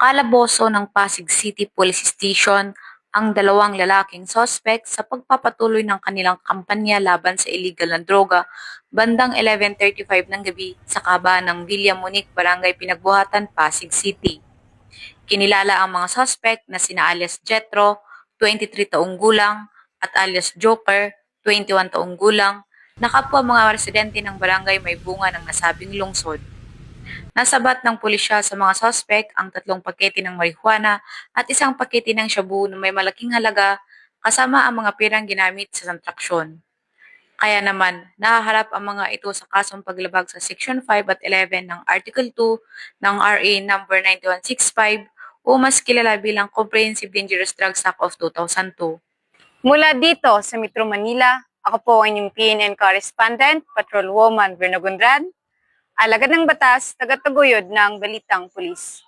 Kalaboso ng Pasig City Police Station ang dalawang lalaking sospek sa pagpapatuloy ng kanilang kampanya laban sa illegal na droga bandang 11:35 ng gabi sa kahabaan ng Villa Monique, Barangay Pinagbuhatan, Pasig City. Kinilala ang mga sospek na sina alias Jetro, 23 taong gulang, at alias Joker, 21 taong gulang, na kapwa mga residente ng barangay may bunga ng nasabing lungsod. Nasabat ng pulisya sa mga sospek ang 3 pakete ng marijuana at 1 pakete ng shabu na may malaking halaga kasama ang mga pirang ginamit sa transaksyon. Kaya naman, nahaharap ang mga ito sa kasong paglabag sa Section 5 at 11 ng Article 2 ng RA number 9165 o mas kilala bilang Comprehensive Dangerous Drugs Act of 2002. Mula dito sa Metro Manila, ako po ang inyong PNN correspondent, Patrolwoman Verna Gondran, alagad ng batas, tagataguyod ng Balitang Pulis.